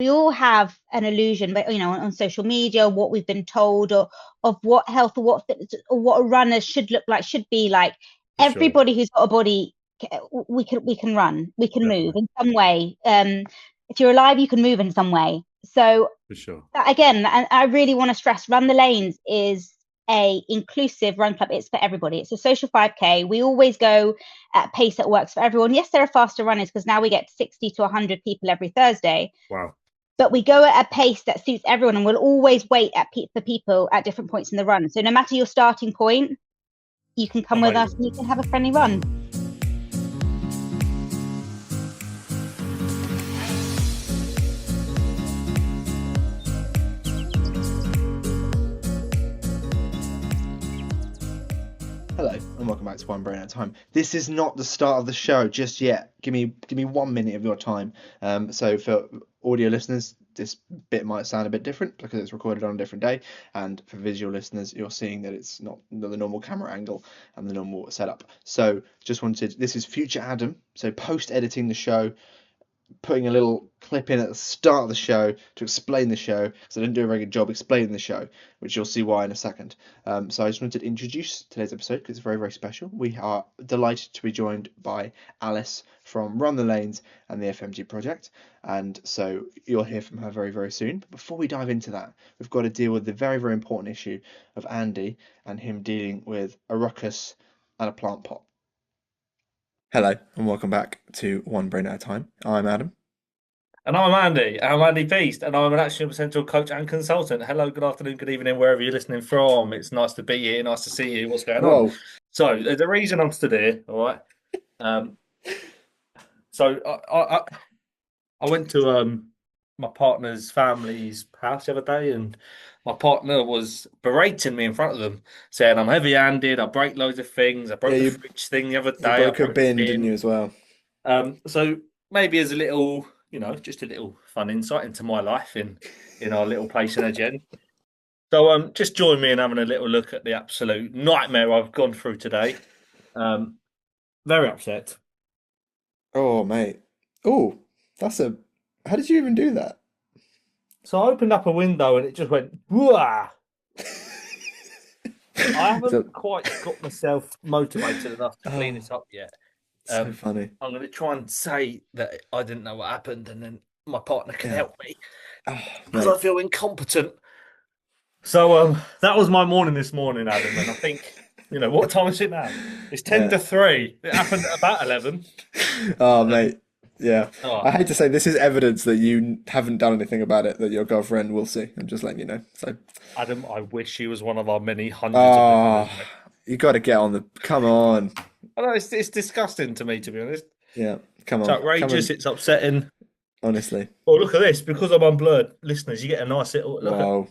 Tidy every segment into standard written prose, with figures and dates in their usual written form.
we all have an illusion, but on social media, what we've been told, or of what health or what fitness or what a runner should look like, should be like. For sure. Everybody who's got a body, we can run, we can move Definitely. in some way. If you're alive, you can move in some way. So For sure. that, again, and I really want to stress, Run the Lanes is a inclusive run club. It's for everybody. It's a social 5K. We always go at a pace that works for everyone. Yes, there are faster runners because now we get 60 to 100 people every Thursday, Wow. but we go at a pace that suits everyone, and we'll always wait for people at different points in the run. So no matter your starting point, you can come with us and you Amazing. can have a friendly run. Hello and welcome back to One Brain at a Time. This is not the start of the show just yet. Give me 1 minute of your time. So for audio listeners, this bit might sound a bit different because it's recorded on a different day, and for visual listeners, you're seeing that it's not the normal camera angle and the normal setup. So this is future Adam. So post editing the show, putting a little clip in at the start of the show to explain the show, because I didn't do a very good job explaining the show, which you'll see why in a second. So I just wanted to introduce today's episode because it's very, very special. We are delighted to be joined by Alice from Run the Lanes and the FMG Project, and so you'll hear from her very, very soon. But before we dive into that, we've got to deal with the very, very important issue of Andy and him dealing with a ruckus and a plant pot. Hello and welcome back to One Brain at a Time. I'm Adam. And I'm Andy. I'm Andy Beast, and I'm an action potential coach and consultant. Hello, good afternoon, good evening, wherever you're listening from. It's nice to be here. Nice to see you. What's going on? Whoa. So there's a reason I'm stood here. All right. So I went to my partner's family's house the other day, and my partner was berating me in front of them, saying I'm heavy-handed. I break loads of things. I Yeah, broke the fridge thing the other you day. I broke a broke the bin, didn't you, bin. as well? So maybe as a little, just a little fun insight into my life in our little place in a gen. So just join me in having a little look at the absolute nightmare I've gone through today. Very upset. Oh, mate. Oh, that's a. How did you even do that? So I opened up a window and it just went, whoa. I So, haven't quite got myself motivated enough to clean oh, it up yet. so funny. I'm going to try and say that I didn't know what happened, and then my partner can Yeah. help me Oh, because I mate. feel incompetent. So that was my morning this morning, Adam, and I think, what time is it now? It's 10 Yeah. to 3. It happened at about 11. Oh, Um, mate. Yeah. I oh, hate to say this is evidence that you haven't done anything about it that your girlfriend will see. I'm just letting you know. So, Adam, I wish he was one of our many hundreds of oh, listeners, mate. you got to get on the. Come on. I know it's disgusting to me, to be honest. Yeah. Come It's on. Come outrageous. on. It's upsetting. Honestly. Oh, look at this. Because I'm unblurred, listeners, you get a nice little look at. Whoa.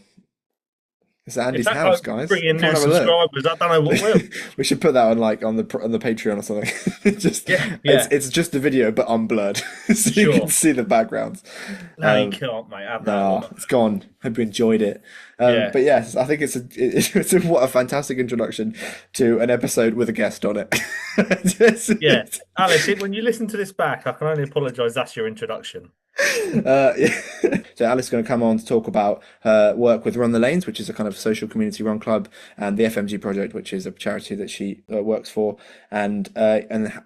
It's If Andy's that house, don't guys. bring in Come new and have a look. subscribers, I don't know what will. We should put that on on the Patreon or something. Just Yeah, it's yeah, it's just a video but unblurred, so for you can sure. see the backgrounds. No, you Um, can't, mate. Have that. nah, it's gone. Hope you enjoyed it. Yeah, But yes, I think what a fantastic introduction to an episode with a guest on it. yeah. Alice, when you listen to this back, I can only apologise. That's your introduction. Yeah. So Alice is going to come on to talk about her work with Run the Lanes, which is a kind of social community run club, and the FMG Project, which is a charity that she works for. And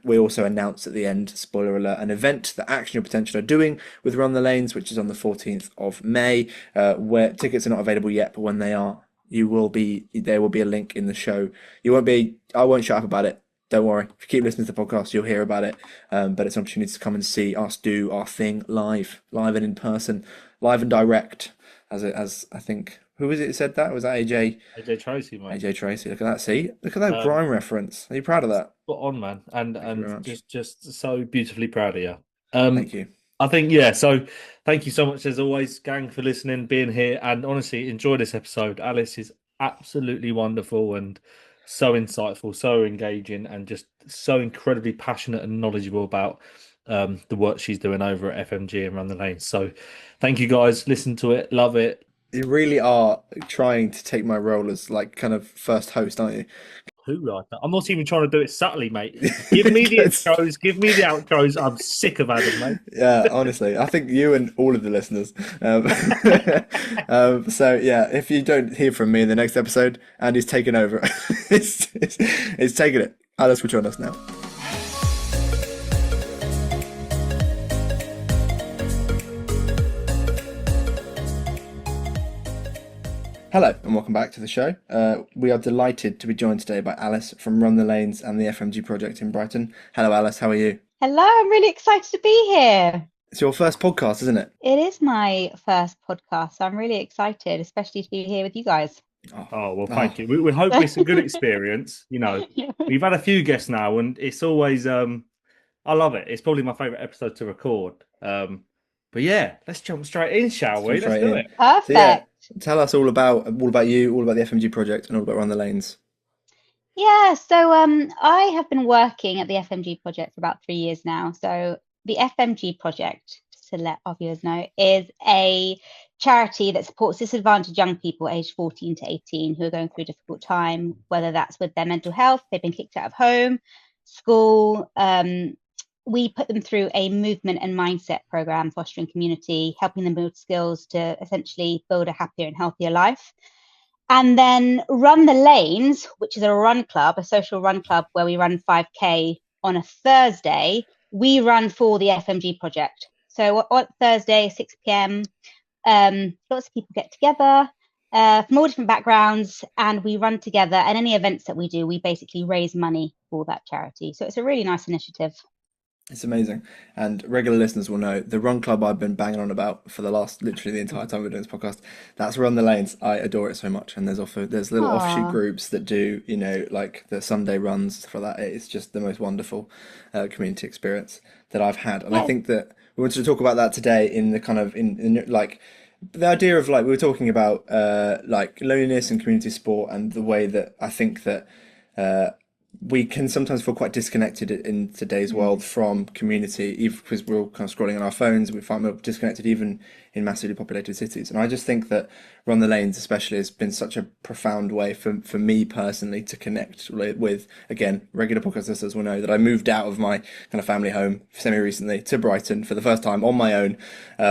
we also announced at the end, spoiler alert, an event that Action Your Potential are doing with Run the Lanes, which is on the 14th of May, where tickets are not available yet, but when they are, there will be a link in the show. I won't shut up about it. Don't worry. If you keep listening to the podcast, you'll hear about it. But it's an opportunity to come and see us do our thing live and in person, live and direct. As I think, who was it who said that? Was that AJ? AJ Tracy, mate. AJ Tracy. Look at that. See, look at that Um, grime reference. Are you proud of that? Spot on, man, and Thank you very and much. just so beautifully proud of you. Thank you. I think yeah. So thank you so much as always, gang, for listening, being here, and honestly enjoy this episode. Alice is absolutely wonderful and so insightful, so engaging, and just so incredibly passionate and knowledgeable about the work she's doing over at FMG and Run the Lane. So thank you guys. Listen to it, love it. You really are trying to take my role as like kind of first host, aren't you? Who like that? I'm not even trying to do it subtly, mate. Give me the intros. Give me the outros. I'm sick of Adam, mate. Yeah, honestly, I think you and all of the listeners. So yeah, if you don't hear from me in the next episode, Andy's taken over. It's taking it. Alice will join us now. Hello and welcome back to the show. We are delighted to be joined today by Alice from Run the Lanes and the FMG Project in Brighton. Hello, Alice. How are you? Hello, I'm really excited to be here. It's your first podcast, isn't it? It is my first podcast, so I'm really excited, especially to be here with you guys. Oh, well, thank you. We hope it's a good experience. You know, we've had a few guests now, and it's always I love it. It's probably my favourite episode to record. But yeah, let's jump straight in, shall we? Let's do it. Perfect. So, yeah, tell us all about you, all about the FMG project, and all about Run the Lanes. Yeah, so I have been working at the FMG project for about 3 years now. So the FMG project, just to let our viewers know, is a charity that supports disadvantaged young people aged 14 to 18 who are going through a difficult time, whether that's with their mental health, they've been kicked out of home, school. We put them through a movement and mindset program, fostering community, helping them build skills to essentially build a happier and healthier life. And then Run the Lanes, which is a run club, a social run club where we run 5K on a Thursday. We run for the FMG project. So on Thursday, 6 p.m., lots of people get together from all different backgrounds, and we run together. And any events that we do, we basically raise money for that charity. So it's a really nice initiative. It's amazing. And regular listeners will know the run club I've been banging on about for the last, literally the entire time we're doing this podcast. That's Run the Lanes. I adore it so much. And there's little offshoot groups that do, you know, like the Sunday runs, stuff like that. It's just the most wonderful community experience that I've had. And I think that we wanted to talk about that today in the kind of, in like, the idea of like, we were talking about like loneliness and community sport, and the way that I think that we can sometimes feel quite disconnected in today's world from community, even because we're all kind of scrolling on our phones. We find we're disconnected even in massively populated cities. And I just think that Run the Lanes especially has been such a profound way for me personally to connect with, again, regular podcast listeners will know that I moved out of my kind of family home semi-recently to Brighton for the first time on my own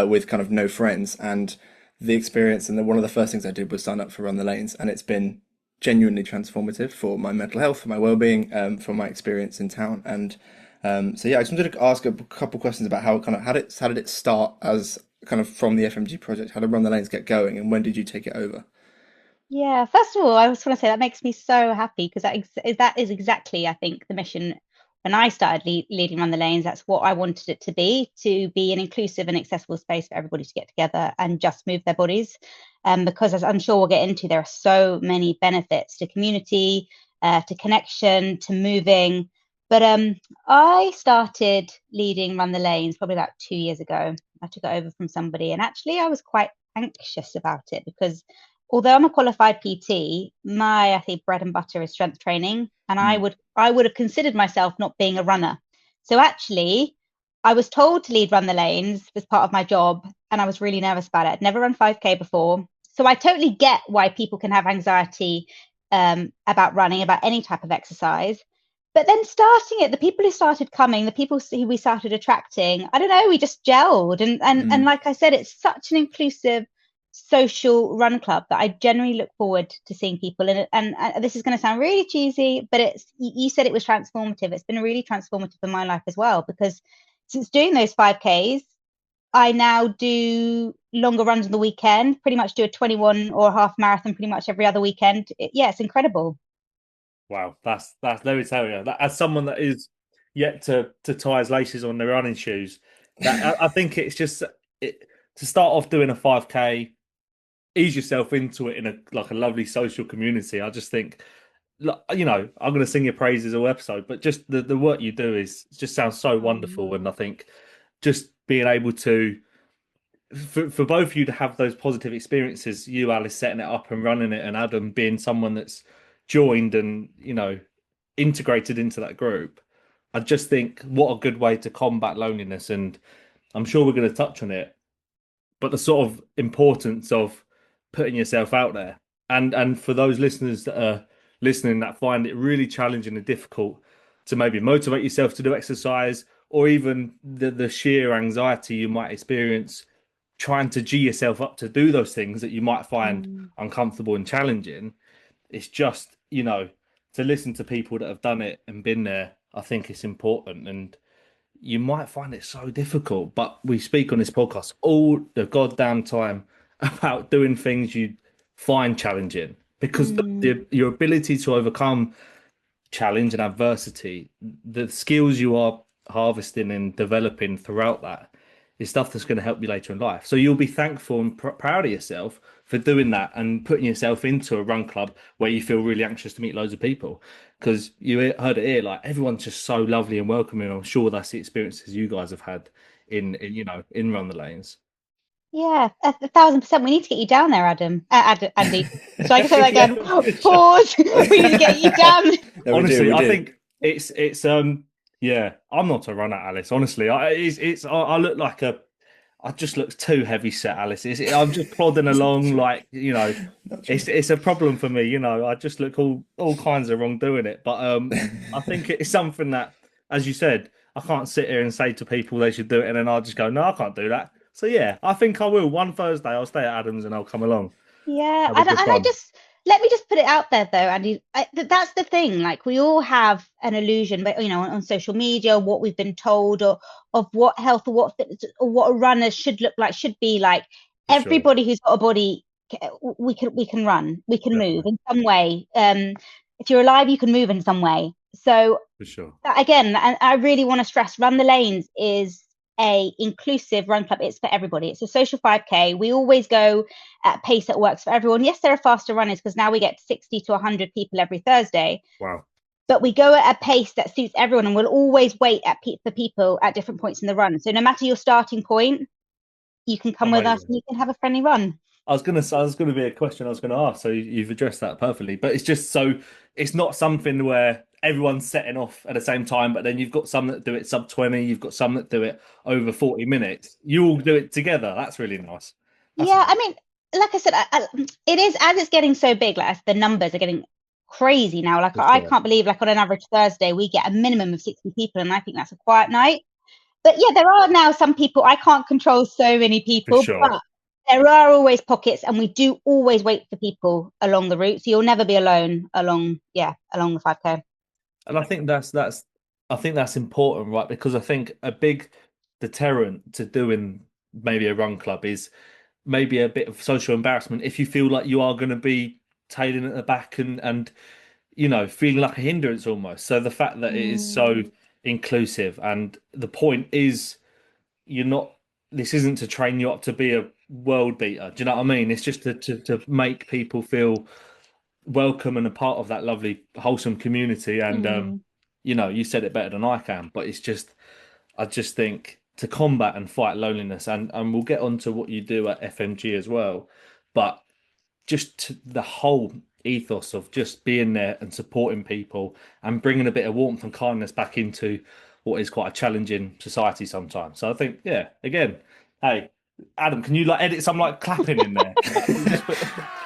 with kind of no friends. And the experience, and one of the first things I did was sign up for Run the Lanes, and it's been genuinely transformative for my mental health, for my well-being, for my experience in town. And so yeah, I just wanted to ask a couple questions about how did it start as kind of from the FMG project? How did Run the Lanes get going, and when did you take it over? Yeah, first of all, I just want to say that makes me so happy, because that is exactly, I think, the mission. When I started leading Run the Lanes, that's what I wanted it to be an inclusive and accessible space for everybody to get together and just move their bodies. Because, as I'm sure we'll get into, there are so many benefits to community, to connection, to moving. But I started leading Run the Lanes probably about 2 years ago. I took it over from somebody, and actually I was quite anxious about it, because although I'm a qualified PT, I think bread and butter is strength training, and I would have considered myself not being a runner. So actually, I was told to lead Run the Lanes as part of my job, and I was really nervous about it. I'd never run 5K before, so I totally get why people can have anxiety about running, about any type of exercise. But then starting it, the people who started coming, the people who we started attracting, I don't know, we just gelled, and like I said, it's such an inclusive social run club that I generally look forward to seeing people in it. And this is going to sound really cheesy, but you said it was transformative. It's been really transformative in my life as well, because since doing those 5Ks, I now do longer runs on the weekend, pretty much do a 21 or a half marathon pretty much every other weekend. It's incredible. Wow, that's let me tell you, that as someone that is yet to tie his laces on their running shoes, that I think it's just to start off doing a 5K, ease yourself into it in a lovely social community. I just think, you know, I'm going to sing your praises all episode, but just the work you do just sounds so wonderful. And I think just being able to, for both of you to have those positive experiences, you, Alice, setting it up and running it, and Adam being someone that's joined and, you know, integrated into that group, I just think what a good way to combat loneliness. And I'm sure we're going to touch on it, but the sort of importance of putting yourself out there. And for those listeners that are listening that find it really challenging and difficult to maybe motivate yourself to do exercise, or even the sheer anxiety you might experience trying to G yourself up to do those things that you might find uncomfortable and challenging. It's just, to listen to people that have done it and been there, I think it's important. And you might find it so difficult, but we speak on this podcast all the goddamn time about doing things you find challenging, because your ability to overcome challenge and adversity, the skills you are harvesting and developing throughout that is stuff that's going to help you later in life. So you'll be thankful and proud of yourself for doing that and putting yourself into a run club where you feel really anxious to meet loads of people, because you heard it here, like everyone's just so lovely and welcoming. I'm sure that's the experiences you guys have had in Run the Lanes. Yeah, 1,000%. We need to get you down there, Andy. So I can say that again. Pause. We need to get you down. No, honestly, I think it's yeah. I'm not a runner, Alice. Honestly, I look like I just look too heavy set, Alice. I'm just plodding along, like it's a problem for me. I just look all kinds of wrong doing it. But I think it's something that, as you said, I can't sit here and say to people they should do it, and then I'll just go, no, I can't do that. So yeah, I think I will. One Thursday, I'll stay at Adams and I'll come along. Yeah, and let me just put it out there though, Andy. That's the thing. Like, we all have an illusion, but on social media, what we've been told, or of what health or what fitness or what a runner should look like, should be like. Everybody who's got a body, we can run, we can move in some way. If you're alive, you can move in some way. So for sure, again, and I really want to stress, Run the Lanes is a inclusive run club. It's for everybody. It's a social 5K. We always go at a pace that works for everyone. Yes, there are faster runners, because now we get 60 to 100 people every Thursday. Wow. But we go at a pace that suits everyone, and we'll always wait for people at different points in the run. So no matter your starting point, you can come with us and you can have a friendly run. I was going to be a question I was going to ask, so you've addressed that perfectly. But it's just it's not something where everyone's setting off at the same time, but then you've got some that do it sub 20, you've got some that do it over 40 minutes. You all do it together. That's really nice. I mean, like I said, it is, as it's getting so big, like as the numbers are getting crazy now. Like, I can't believe, like, on an average Thursday, we get a minimum of 60 people, and I think that's a quiet night. But yeah, there are now some people, I can't control so many people, but there are always pockets, and we do always wait for people along the route. So you'll never be alone along the 5K. And I think that's important, right? Because I think a big deterrent to doing maybe a run club is maybe a bit of social embarrassment if you feel like you are going to be tailing at the back and feeling like a hindrance almost. So the fact that it is so inclusive, and the point is, this isn't to train you up to be a world beater. Do you know what I mean? It's just to make people feel welcome and a part of that lovely, wholesome community. And you said it better than I can, but I just think to combat and fight loneliness, and we'll get on to what you do at FMG as well, but just the whole ethos of just being there and supporting people and bringing a bit of warmth and kindness back into what is quite a challenging society sometimes. So I think, again, hey, Adam, can you edit some clapping in there?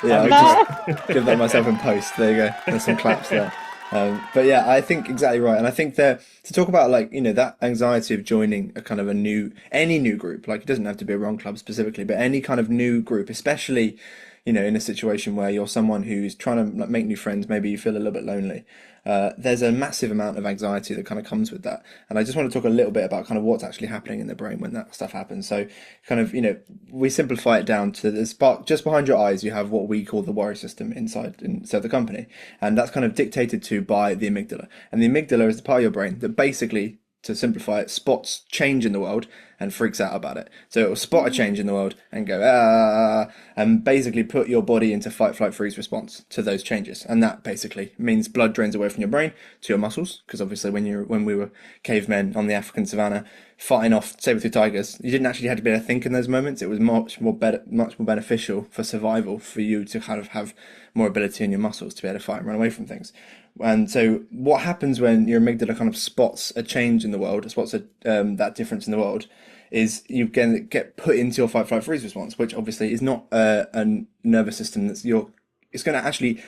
I'll just give that myself in post. There you go. There's some claps there. But yeah, I think exactly right. And I think to talk about that anxiety of joining a kind of any new group, it doesn't have to be a run club specifically, but any kind of new group, especially in a situation where you're someone who's trying to make new friends, maybe you feel a little bit lonely. There's a massive amount of anxiety that kind of comes with that. And I just want to talk a little bit about kind of what's actually happening in the brain when that stuff happens. So kind of, we simplify it down to the spark just behind your eyes. You have what we call the worry system inside the company. And that's kind of dictated to by the amygdala. And the amygdala is the part of your brain that basically, to simplify it, spots change in the world and freaks out about it. So it will spot a change in the world and go, and basically put your body into fight, flight, freeze response to those changes. And that basically means blood drains away from your brain to your muscles, because obviously when we were cavemen on the African savannah fighting off saber-tooth tigers, you didn't actually have to be able to think in those moments. It was much more beneficial for survival for you to kind of have more ability in your muscles to be able to fight and run away from things. And so what happens when your amygdala kind of spots a change in the world, spots that difference in the world, is you get put into your fight, flight, freeze response, which obviously is not a nervous system it's going to actually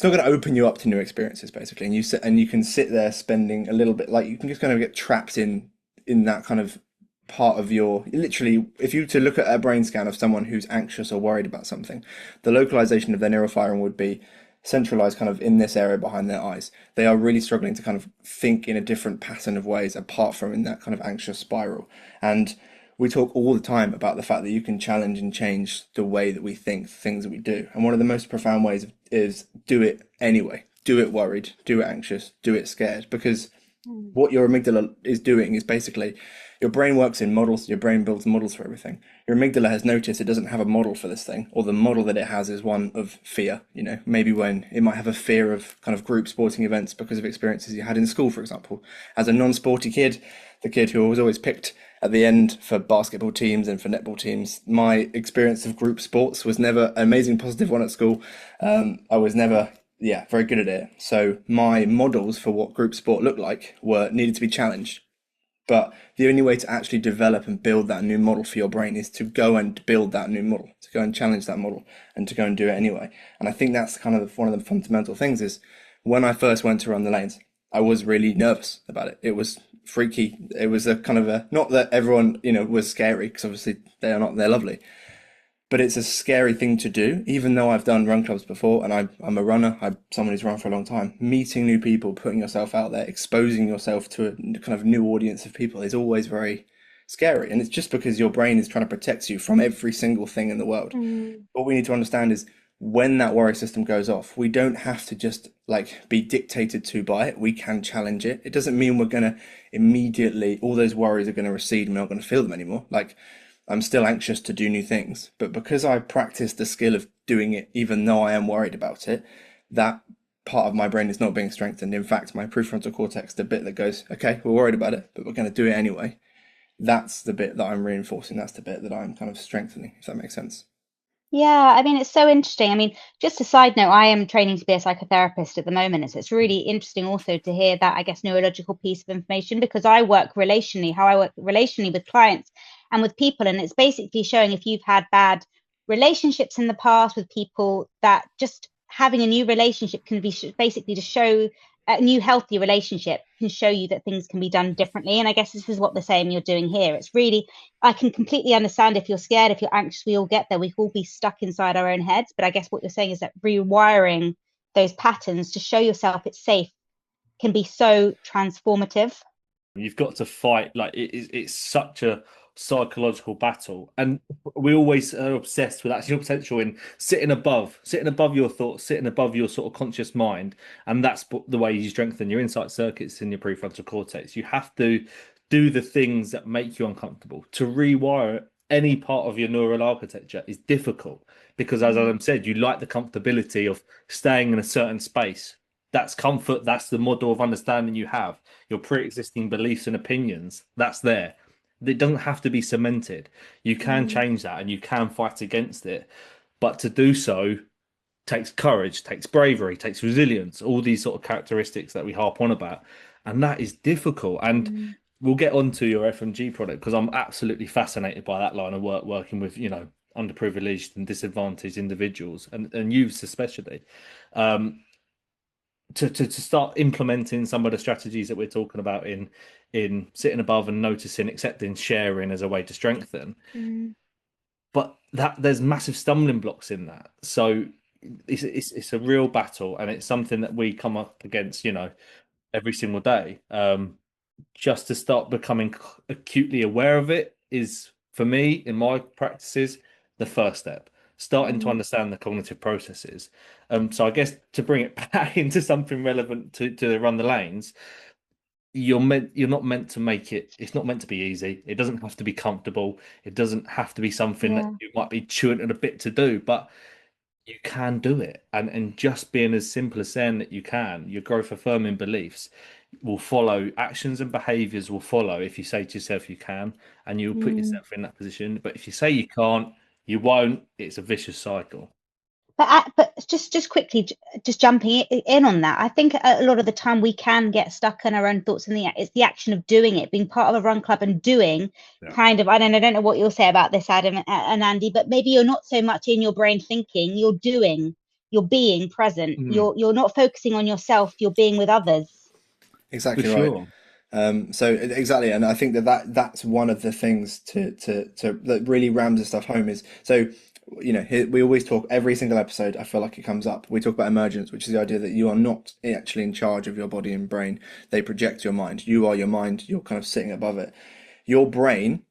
it's not going to open you up to new experiences, basically. And you can sit there spending a little bit, like you can just kind of get trapped in that kind of part of your, literally, if you to look at a brain scan of someone who's anxious or worried about something, the localization of their neurofiring would be centralized kind of in this area behind their eyes. They are really struggling to kind of think in a different pattern of ways apart from in that kind of anxious spiral. And we talk all the time about the fact that you can challenge and change the way that we think, things that we do. And one of the most profound ways is do it anyway. Do it worried, do it anxious, do it scared. Because what your amygdala is doing is basically your brain works in models, your brain builds models for everything. Your amygdala has noticed it doesn't have a model for this thing, or the model that it has is one of fear. You know, maybe when it might have a fear of kind of group sporting events because of experiences you had in school, for example. As a non-sporty kid, the kid who was always picked at the end for basketball teams and for netball teams, my experience of group sports was never an amazing positive one at school. I was never very good at it. So my models for what group sport looked like needed to be challenged. But the only way to actually develop and build that new model for your brain is to go and build that new model, to go and challenge that model, and to go and do it anyway. And I think that's kind of one of the fundamental things is when I first went to run the lanes, I was really nervous about it. It was freaky. It was a kind of a, not that everyone, was scary, because obviously they're lovely. But it's a scary thing to do, even though I've done run clubs before and I'm a runner, I'm someone who's run for a long time. Meeting new people, putting yourself out there, exposing yourself to a kind of new audience of people is always very scary. And it's just because your brain is trying to protect you from every single thing in the world. What we need to understand is when that worry system goes off, we don't have to just be dictated to by it. We can challenge it. It doesn't mean we're going to immediately, all those worries are going to recede and we're not going to feel them anymore. I'm still anxious to do new things, but because I practice the skill of doing it, even though I am worried about it, that part of my brain is not being strengthened. In fact, my prefrontal cortex, the bit that goes, okay, we're worried about it, but we're going to do it anyway. That's the bit that I'm reinforcing. That's the bit that I'm kind of strengthening, if that makes sense. Yeah, I mean, it's so interesting. I mean, just a side note, I am training to be a psychotherapist at the moment. So it's really interesting also to hear that, I guess, neurological piece of information, because I work relationally, how I work relationally with clients and with people. And it's basically showing if you've had bad relationships in the past with people, that just having a new relationship can be basically to show a new healthy relationship can show you that things can be done differently. And I guess this is what the same you're doing here. It's really, I can completely understand if you're scared, if you're anxious, we all get there. We can all be stuck inside our own heads. But I guess what you're saying is that rewiring those patterns to show yourself it's safe can be so transformative. You've got to fight, it's such a psychological battle, and we always are obsessed with actual potential in sitting above your thoughts, sitting above your sort of conscious mind, and that's the way you strengthen your insight circuits in your prefrontal cortex. You have to do the things that make you uncomfortable. To rewire any part of your neural architecture is difficult because, as Adam said, you like the comfortability of staying in a certain space. That's comfort. That's the model of understanding you have. Your pre-existing beliefs and opinions, that's there. It doesn't have to be cemented. You can change that and you can fight against it. But to do so takes courage, takes bravery, takes resilience, all these sort of characteristics that we harp on about. And that is difficult. And we'll get on to your FMG product because I'm absolutely fascinated by that line of work, working with, underprivileged and disadvantaged individuals and youths especially. To start implementing some of the strategies that we're talking about in sitting above and noticing, accepting, sharing as a way to strengthen. But there's massive stumbling blocks in that. So it's a real battle, and it's something that we come up against, every single day. Just to start becoming acutely aware of it is, for me, in my practices, the first step. Starting to understand the cognitive processes. So I guess to bring it back into something relevant to run the lanes, you're not meant to make it. It's not meant to be easy. It doesn't have to be comfortable. It doesn't have to be something that you might be chewing at a bit to do, but you can do it. And just being as simple as saying that you can, your growth affirming beliefs will follow, actions and behaviors will follow if you say to yourself you can, and you'll put yourself in that position. But if you say you can't, you won't. It's a vicious cycle. But just quickly, just jumping in on that, I think a lot of the time we can get stuck in our own thoughts, and it's the action of doing it, being part of a run club and doing kind of. I don't know what you'll say about this, Adam and Andy, but maybe you're not so much in your brain thinking, you're doing. you're being present. You're not focusing on yourself, you're being with others. Exactly For right. sure. So exactly, and I think that's one of the things to that really rams the stuff home is, so here, we always talk every single episode. I feel like it comes up. We talk about emergence, which is the idea that you are not actually in charge of your body and brain. They project your mind. You are your mind. You're kind of sitting above it. Your brain,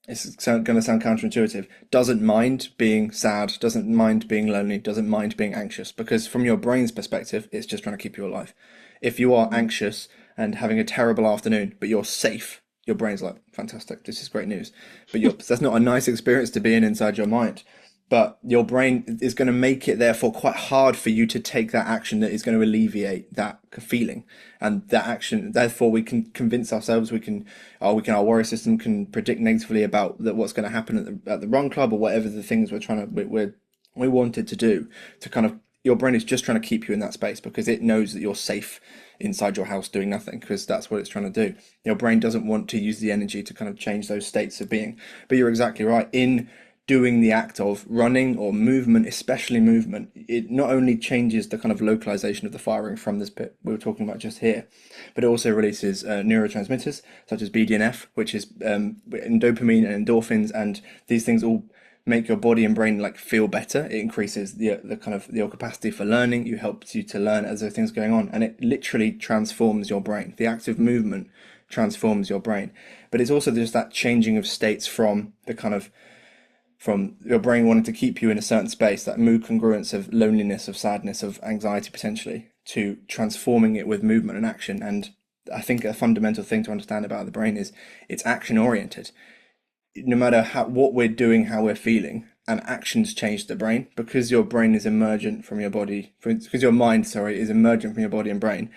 it's going to sound counterintuitive, doesn't mind being sad, doesn't mind being lonely, doesn't mind being anxious, because from your brain's perspective, it's just trying to keep you alive. If you are anxious and having a terrible afternoon, but you're safe, your brain's like, fantastic, this is great news. But that's not a nice experience to be in inside your mind. But your brain is going to make it therefore quite hard for you to take that action that is going to alleviate that feeling. And that action, therefore, we can convince ourselves, our worry system can predict negatively about what's going to happen at the run club, or whatever the things we wanted to do. To kind of, your brain is just trying to keep you in that space because it knows that you're safe inside your house doing nothing, because that's what it's trying to do. Your brain doesn't want to use the energy to kind of change those states of being. But you're exactly right. In doing the act of running or movement, especially movement, it not only changes the kind of localization of the firing from this bit we were talking about just here, but it also releases neurotransmitters such as BDNF, which is dopamine and endorphins, and these things all make your body and brain like feel better. It increases the kind of your capacity for learning. It helps you to learn as those things going on, and it literally transforms your brain. The active movement transforms your brain, but it's also just that changing of states from your brain wanting to keep you in a certain space, that mood congruence of loneliness, of sadness, of anxiety potentially, to transforming it with movement and action. And I think a fundamental thing to understand about the brain is it's action oriented. No matter what we're doing, how we're feeling, and actions change the brain, because your brain is emergent from your body, because your mind, is emergent from your body and brain.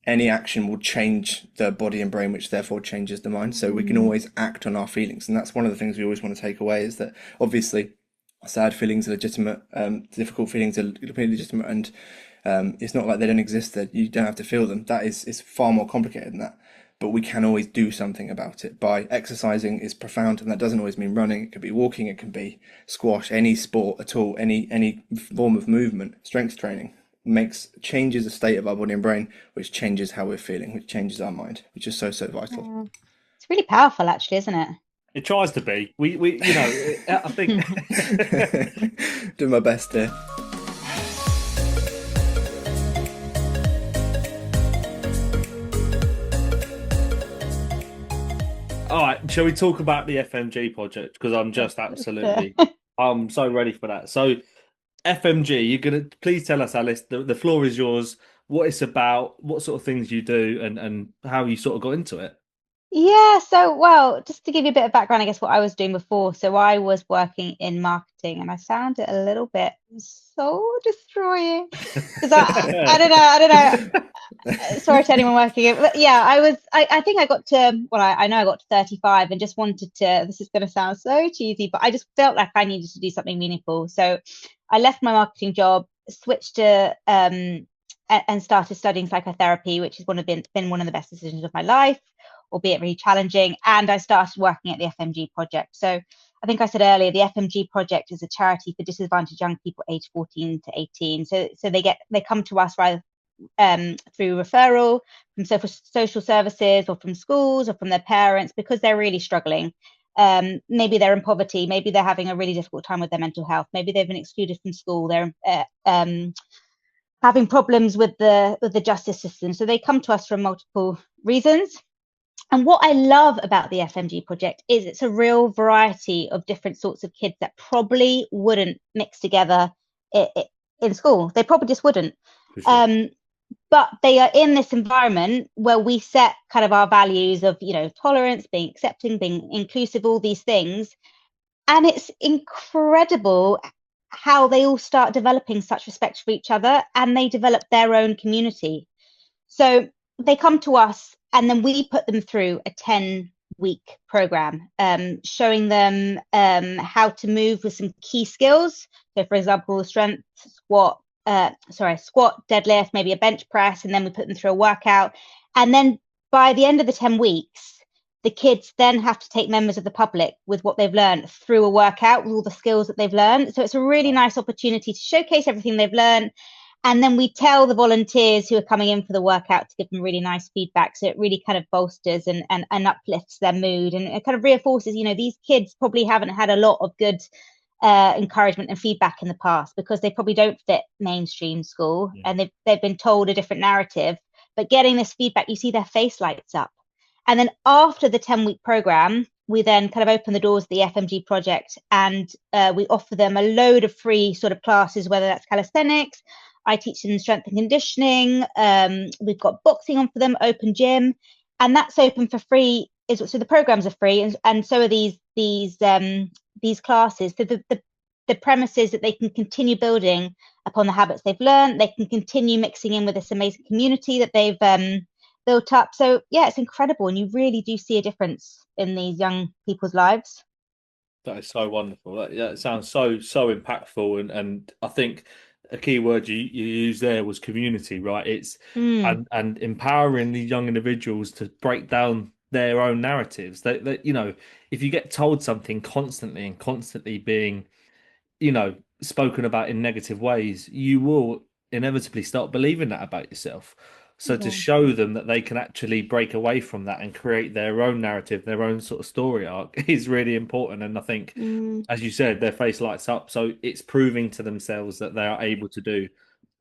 Any action will change the body and brain, which therefore changes the mind. So we can always act on our feelings. And that's one of the things we always want to take away, is that obviously sad feelings are legitimate, difficult feelings are completely legitimate, and it's not like they don't exist, that you don't have to feel them. That is far more complicated than that. But we can always do something about it. By exercising is profound, and that doesn't always mean running. It could be walking, it can be squash, any sport at all, any form of movement, strength training. Changes the state of our body and brain, which changes how we're feeling, which changes our mind, which is so vital. It's really powerful, actually, isn't it? It tries to be. We I think do my best here. All right, shall we talk about the FMG project? Because I'm just absolutely, I'm so ready for that. So FMG, you're going to please tell us, Alice, the floor is yours, what it's about, what sort of things you do, and how you sort of got into it. Yeah, so, well, just to give you a bit of background, I guess what I was doing before. So I was working in marketing, and I found it a little bit soul destroying, because I don't know. Sorry to anyone working it, but yeah, I think I got to, well, I know I got to 35 and just wanted to, this is going to sound so cheesy, but I just felt like I needed to do something meaningful. So I left my marketing job, switched to and started studying psychotherapy, which has been one of the best decisions of my life, albeit really challenging. And I started working at the FMG Project. So I think I said earlier, the FMG Project is a charity for disadvantaged young people aged 14 to 18. So they come to us rather through referral from social services, or from schools, or from their parents, because they're really struggling. Maybe they're in poverty, maybe they're having a really difficult time with their mental health, maybe they've been excluded from school, they're having problems with the justice system. So they come to us for multiple reasons. And what I love about the FMG Project is it's a real variety of different sorts of kids that probably wouldn't mix together in school. They probably just wouldn't. Sure. But they are in this environment where we set kind of our values of, tolerance, being accepting, being inclusive, all these things. And it's incredible how they all start developing such respect for each other, and they develop their own community. So they come to us, and then we put them through a 10-week program, showing them how to move with some key skills. So, for example, strength, squat, deadlift, maybe a bench press, and then we put them through a workout. And then by the end of the 10 weeks, the kids then have to take members of the public with what they've learned through a workout with all the skills that they've learned. So it's a really nice opportunity to showcase everything they've learned. And then we tell the volunteers who are coming in for the workout to give them really nice feedback. So it really kind of bolsters and uplifts their mood, and it kind of reinforces, these kids probably haven't had a lot of good encouragement and feedback in the past because they probably don't fit mainstream school, and they've been told a different narrative. But getting this feedback, you see their face lights up. And then after the 10-week program, we then kind of open the doors of the FMG project, and we offer them a load of free sort of classes, whether that's calisthenics. I teach them strength and conditioning. We've got boxing on for them, open gym, and that's open for free. So the programs are free, and so are these classes. So the premise is that they can continue building upon the habits they've learned. They can continue mixing in with this amazing community that they've built up. So yeah, it's incredible, and you really do see a difference in these young people's lives. That is so wonderful. That sounds so impactful, and I think a key word you used there was community, right? It's and empowering these young individuals to break down their own narratives. That if you get told something constantly and constantly being, spoken about in negative ways, you will inevitably start believing that about yourself. So to show them that they can actually break away from that and create their own narrative, their own sort of story arc is really important. And I think, as you said, their face lights up. So it's proving to themselves that they are able to do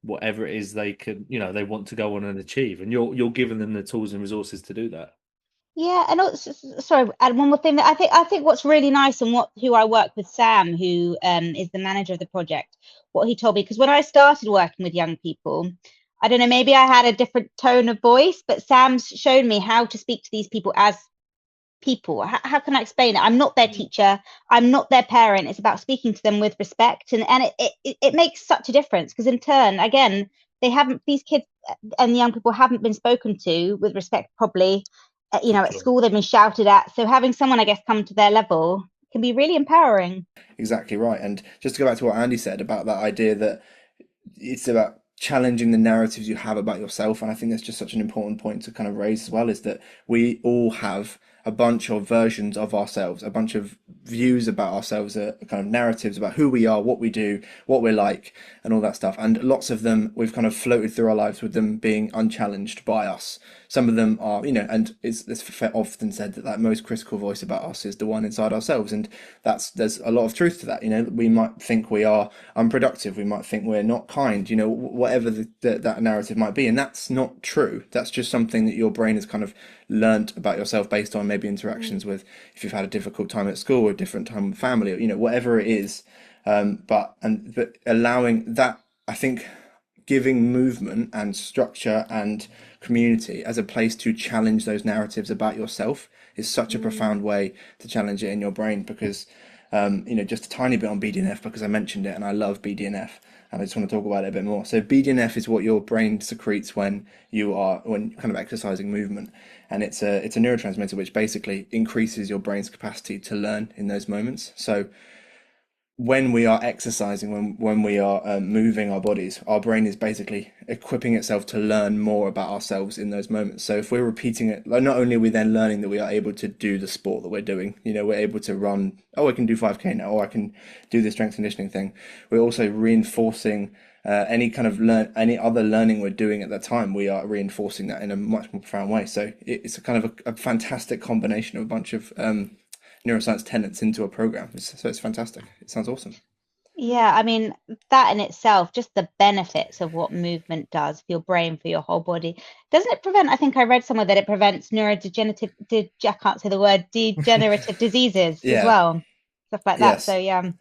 whatever it is they can, they want to go on and achieve. And you're giving them the tools and resources to do that. Yeah, and also, sorry, and one more thing that I think what's really nice, and who I work with, Sam, who is the manager of the project, what he told me, because when I started working with young people, I don't know, maybe I had a different tone of voice, but Sam's shown me how to speak to these people as people. How can I explain it? I'm not their teacher. I'm not their parent. It's about speaking to them with respect, and it makes such a difference, because in turn, again, these kids and young people haven't been spoken to with respect probably. At school they've been shouted at. So having someone, I guess, come to their level can be really empowering. Exactly right. And just to go back to what Andy said about that idea that it's about challenging the narratives you have about yourself. And I think that's just such an important point to kind of raise as well, is that we all have a bunch of versions of ourselves, a bunch of views about ourselves, kind of narratives about who we are, what we do, what we're like, and all that stuff. And lots of them, we've kind of floated through our lives with them being unchallenged by us. Some of them are, and it's often said that most critical voice about us is the one inside ourselves. And there's a lot of truth to that. We might think we are unproductive. We might think we're not kind, whatever that narrative might be. And that's not true. That's just something that your brain has kind of learnt about yourself based on maybe interactions with, if you've had a difficult time at school or a different time with family, or whatever it is. But allowing that, I think, giving movement and structure and community as a place to challenge those narratives about yourself is such a profound way to challenge it in your brain. Because just a tiny bit on BDNF, because I mentioned it and I love BDNF, and I just want to talk about it a bit more. So BDNF is what your brain secretes when kind of exercising movement, and it's a neurotransmitter which basically increases your brain's capacity to learn in those moments. So when we are exercising, when we are moving our bodies, our brain is basically equipping itself to learn more about ourselves in those moments. So if we're repeating it, not only are we then learning that we are able to do the sport that we're doing, we're able to run, I can do 5K now, or I can do the strength conditioning thing. We're also reinforcing any any other learning we're doing at that time. We are reinforcing that in a much more profound way. So it's a kind of a fantastic combination of a bunch of neuroscience tenets into a program. So it's fantastic. It sounds awesome. Yeah, I mean, that in itself, just the benefits of what movement does for your brain, for your whole body. Doesn't it prevent, I think I read somewhere that it prevents neurodegenerative, I can't say the word, degenerative diseases as well. Stuff like that. Yes. So yeah.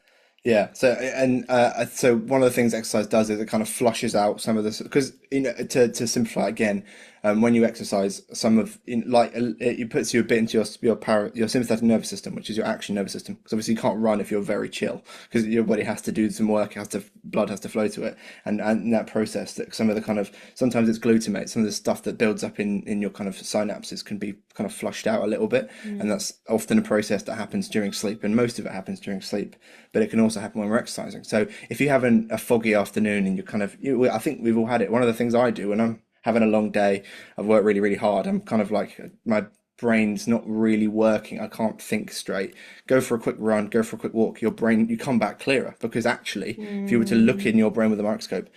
Yeah. So one of the things exercise does is it kind of flushes out some of this, because to simplify again, when you exercise, it puts you a bit into your sympathetic nervous system, which is your action nervous system. Because obviously you can't run if you're very chill, because your body has to do some work, blood has to flow to it, and in that process, that some of the kind of, sometimes it's glutamate, some of the stuff that builds up in your kind of synapses can be kind of flushed out a little bit, and that's often a process that happens during sleep, and most of it happens during sleep, but it can also happen when we're exercising. So if you're having a foggy afternoon and you're kind of, I think we've all had it. One of the things I do when I'm having a long day, I've worked really, really hard, I'm kind of like, my brain's not really working, I can't think straight. Go for a quick run, go for a quick walk, your brain, you come back clearer, because actually, if you were to look in your brain with a microscope,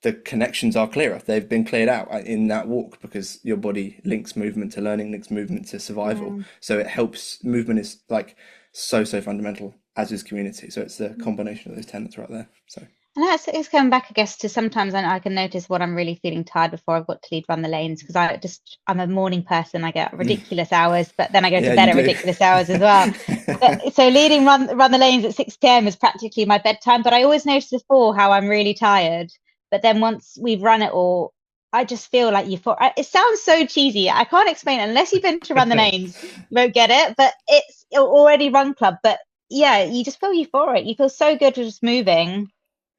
the connections are clearer. They've been cleared out in that walk, because your body links movement to learning, links movement to survival. So it helps. Movement is like so fundamental, as is community. So it's the combination of those tenets right there. So. And it's coming back, I guess, to sometimes I can notice when I'm really feeling tired before I've got to lead Run the Lanes, because I'm a morning person. I get ridiculous hours, but then I go to bed at ridiculous hours as well. So leading Run the Lanes at 6 p.m. is practically my bedtime. But I always notice before how I'm really tired. But then once we've run it all, I just feel like it sounds so cheesy. I can't explain it unless you've been to Run the Lanes. You won't get it, but it's already Run Club. But yeah, you just feel euphoric. You feel so good just moving.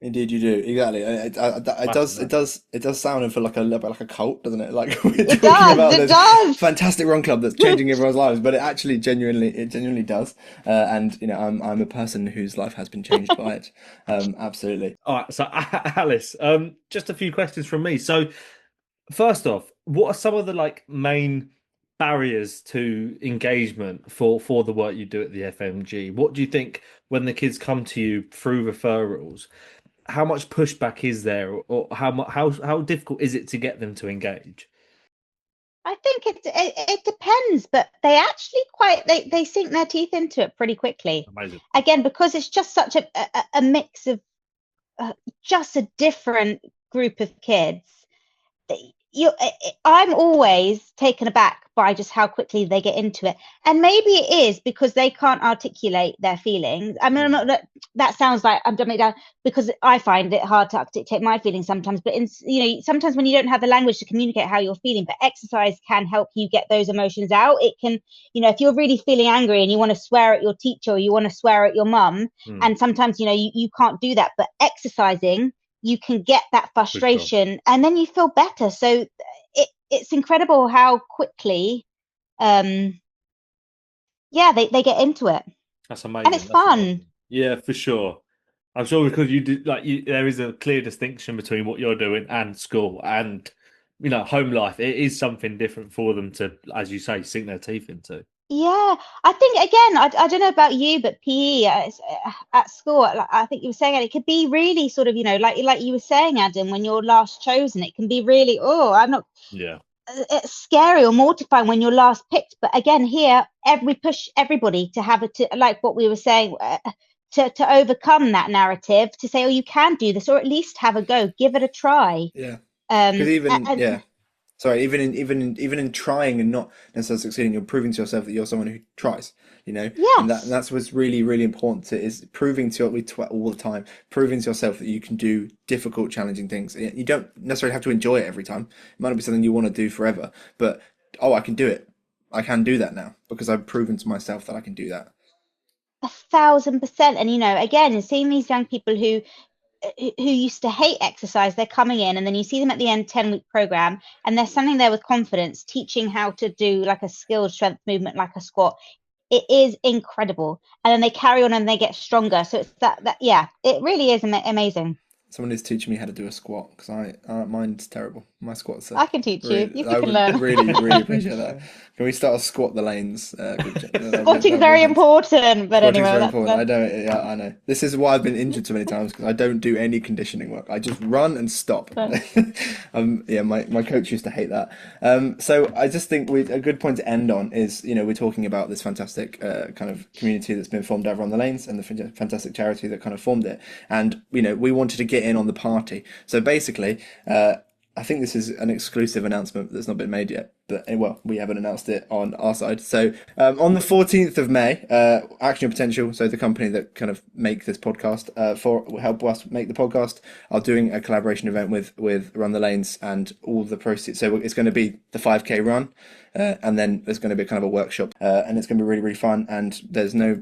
Indeed, you do. Exactly. It does sound and feel like a little bit like a cult, doesn't it? Like we're talking about this fantastic run club that's changing everyone's lives, but it actually genuinely does. And you know, I'm a person whose life has been changed by it. Absolutely. All right. So Alice, just a few questions from me. So first off, what are some of the main barriers to engagement for the work you do at the FMG? What do you think when the kids come to you through referrals? How much pushback is there, or how difficult is it to get them to engage? I think it depends, but they actually they sink their teeth into it pretty quickly. Amazing. Again, because it's just such a mix of just a different group of kids. I'm always taken aback by just how quickly they get into it, and maybe it is because they can't articulate their feelings. I mean, that sounds like I'm dumbing it down, because I find it hard to articulate my feelings sometimes. But sometimes when you don't have the language to communicate how you're feeling, but exercise can help you get those emotions out. It can, if you're really feeling angry and you want to swear at your teacher or you want to swear at your mum, and sometimes you can't do that, but exercising, you can get that frustration and then you feel better. So it's incredible how quickly they get into it. That's amazing. And it's fun. Amazing. Yeah, for sure. I'm sure because you do there is a clear distinction between what you're doing and school and home life. It is something different for them to, as you say, sink their teeth into. Yeah, I think again, I don't know about you, but PE at school, I think you were saying it could be really sort of, like you were saying, Adam, when you're last chosen, it can be really, it's scary or mortifying when you're last picked. But again, here, we push everybody to have like what we were saying, to overcome that narrative, to say, oh, you can do this, or at least have a go, give it a try. Yeah. Because Sorry, even in trying and not necessarily succeeding, you're proving to yourself that you're someone who tries, Yes. And that's what's really, really important is proving to all the time, proving to yourself that you can do difficult, challenging things. You don't necessarily have to enjoy it every time. It might not be something you want to do forever, but, I can do it. I can do that now because I've proven to myself that I can do that. 1,000%. And, again, seeing these young people who used to hate exercise, they're coming in, and then you see them at the end 10-week program, and they're standing there with confidence, teaching how to do like a skilled strength movement, like a squat. It is incredible. And then they carry on and they get stronger. So it's it really is amazing. Someone is teaching me how to do a squat because mine's terrible. My squats are. I can teach you. You can learn. I would really, really appreciate that. Can we start a squat the lanes? Squatting's very important, but anyway. Very important. I know. This is why I've been injured so many times, because I don't do any conditioning work. I just run and stop. My coach used to hate that. So I just think a good point to end on is, we're talking about this fantastic kind of community that's been formed over on the lanes, and the fantastic charity that kind of formed it. And, we wanted to get in on the party. So basically, I think this is an exclusive announcement that's not been made yet, but we haven't announced it on our side. So on the 14th of May, Action Your Potential, so the company that kind of make this podcast, help us make the podcast, are doing a collaboration event with Run the Lanes, and all the proceeds. So it's going to be the 5K run, and then there's going to be kind of a workshop, and it's going to be really, really fun. And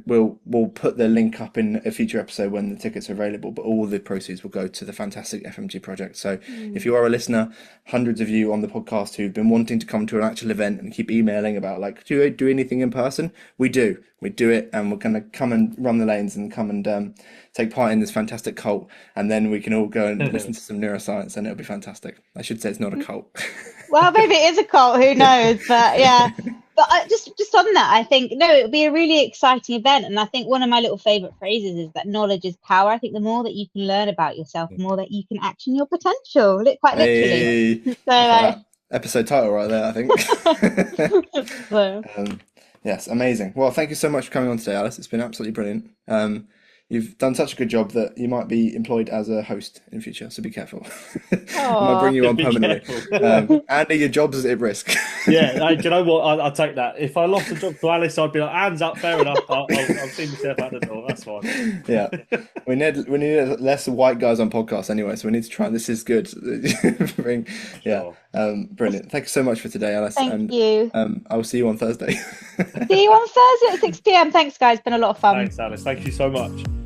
we'll put the link up in a future episode when the tickets are available, but all the proceeds will go to the fantastic FMG project. So if you are a listener, hundreds of you on the podcast who've been wanting to come to an actual event and keep emailing about do I do anything in person? We do it, and we're going to come and run the lanes and come and take part in this fantastic cult, and then we can all go and listen to some neuroscience, and it'll be fantastic. I should say it's not a cult. Well, maybe it is a cult, who knows? But yeah, But just on that, I think no, it would be a really exciting event, and I think one of my little favourite phrases is that knowledge is power. I think the more that you can learn about yourself, the more that you can action your potential, quite literally. Hey, So, episode title right there, I think. so, Yes, amazing. Well, thank you so much for coming on today, Alice. It's been absolutely brilliant. You've done such a good job that you might be employed as a host in future, so be careful. I might bring you on Be permanently. careful. Andy, your job's at risk. Yeah, do you know what? I'll take that. If I lost a job to Alice, I'd be like, hands up, fair enough. I'll see myself out the door. That's fine. Yeah, we need less white guys on podcasts anyway, so we need to try. This is good. Sure. Brilliant. Thank you so much for today, Alice. thank you. I will see you on Thursday. See you on Thursday at 6 p.m. Thanks, guys. Been a lot of fun. Thanks, Alice. Thank you so much.